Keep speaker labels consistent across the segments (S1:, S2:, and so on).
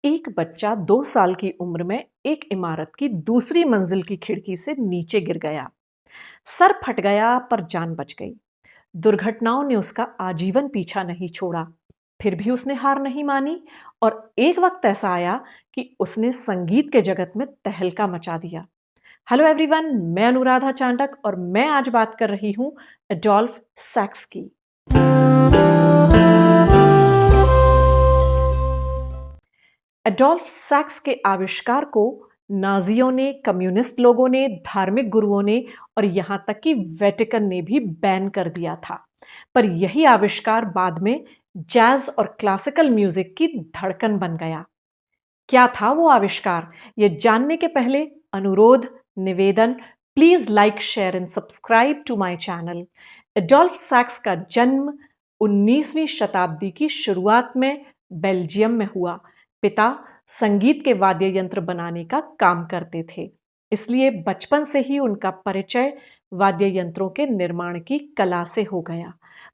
S1: एक बच्चा 2 साल की उम्र में एक इमारत की दूसरी मंजिल की खिड़की से नीचे गिर गया। सर फट गया पर जान बच गई। दुर्घटनाओं ने उसका आजीवन पीछा नहीं छोड़ा। फिर भी उसने हार नहीं मानी और एक वक्त ऐसा आया कि उसने संगीत के जगत में तहलका मचा दिया। हेलो एवरीवन, मैं अनुराधा चांडक और मैं आज बात कर रही हूं एडोल्फ सैक्स की। एडोल्फ सैक्स के आविष्कार को नाजियों ने, कम्युनिस्ट लोगों ने, धार्मिक गुरुओं ने और यहां तक कि वेटिकन ने भी बैन कर दिया था। पर यही आविष्कार बाद में जैज और क्लासिकल म्यूजिक की धड़कन बन गया। क्या था वो आविष्कार? ये जानने के पहले अनुरोध, निवेदन, please like, share and subscribe to my channel. Adolf Sax का जन्म 19वीं शताब्दी की शुरुआत में बेल्जियम में हुआ। पिता संगीत के वाद्य यंत्र बनाने का काम करते थे, इसलिए बचपन से ही उनका परिचय वाद्य यंत्रों के निर्माण की कला से हो गया।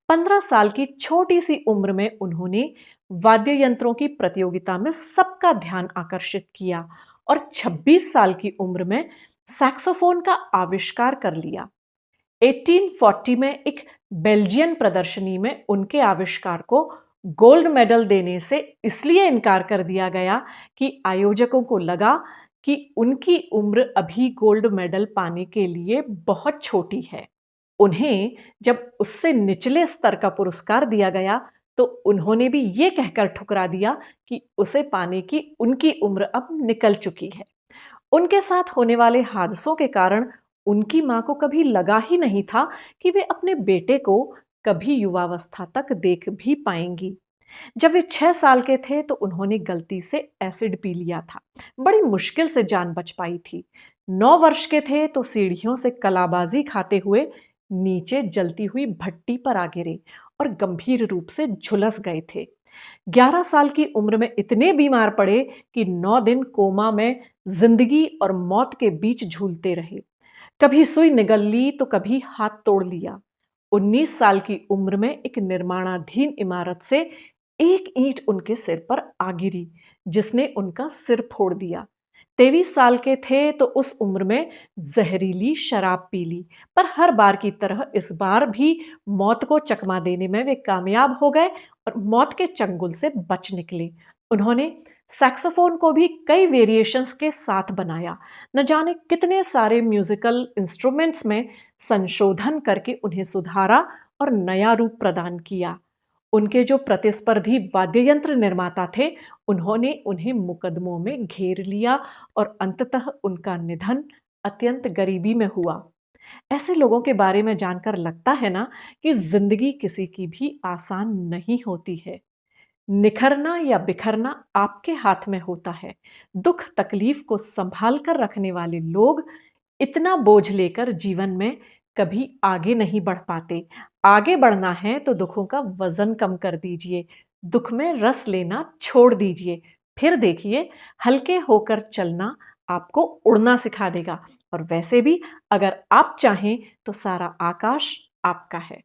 S1: 15 साल की छोटी सी उम्र में उन्होंने वाद्य यंत्रों की प्रतियोगिता में सबका ध्यान आकर्षित किया और 26 साल की उम्र में सैक्सोफोन का आविष्कार कर लिया। 1840 में एक बेल्जियन प्रदर्शनी में उनके आविष्कार को गोल्ड मेडल देने से इसलिए इनकार कर दिया गया कि आयोजकों को लगा कि उनकी उम्र अभी गोल्ड मेडल पाने के लिए बहुत छोटी है। उन्हें जब उससे निचले स्तर का पुरस्कार दिया गया तो उन्होंने भी ये कहकर ठुकरा दिया कि उसे पाने की उनकी उम्र अब निकल चुकी है। उनके साथ होने वाले हादसों के कारण उनकी मां को कभी लगा ही नहीं था कि वे अपने बेटे को कभी युवावस्था तक देख भी पाएंगी। जब वे 6 साल के थे तो उन्होंने गलती से एसिड पी लिया था। बड़ी मुश्किल से जान बच पाई थी। 9 वर्ष के थे तो सीढ़ियों से कलाबाजी खाते हुए नीचे जलती हुई भट्टी पर आ गिरे और गंभीर रूप से झुलस गए थे। 11 साल की उम्र में इतने बीमार पड़े कि 9 दिन कोमा में जिंदगी और मौत के बीच झूलते रहे। कभी सुई निगल ली तो कभी हाथ तोड़ लिया। 19 साल की उम्र में एक निर्माणाधीन इमारत से एक ईंट उनके सिर पर आ गिरी, जिसने उनका सिर फोड़ दिया। 23 साल के थे तो उस उम्र में जहरीली शराब पी ली, पर हर बार की तरह इस बार भी मौत को चकमा देने में वे कामयाब हो गए और मौत के चंगुल से बच निकले। उन्होंने सैक्सोफोन को भी कई वेरिएशंस के साथ बनाया। न जाने कितने सारे म्यूजिकल इंस्ट्रूमेंट्स में संशोधन करके उन्हें सुधारा और नया रूप प्रदान किया। उनके जो प्रतिस्पर्धी वाद्य यंत्र निर्माता थे, उन्होंने उन्हें मुकदमों में घेर लिया और अंततः उनका निधन अत्यंत गरीबी में हुआ। ऐसे लोगों के बारे में जानकर लगता है ना कि जिंदगी किसी की भी आसान नहीं होती है। निखरना या बिखरना आपके हाथ में होता है। दुख तकलीफ को संभाल कर रखने वाले लोग इतना बोझ लेकर जीवन में कभी आगे नहीं बढ़ पाते। आगे बढ़ना है तो दुखों का वजन कम कर दीजिए, दुख में रस लेना छोड़ दीजिए। फिर देखिए, हल्के होकर चलना आपको उड़ना सिखा देगा। और वैसे भी अगर आप चाहें तो सारा आकाश आपका है।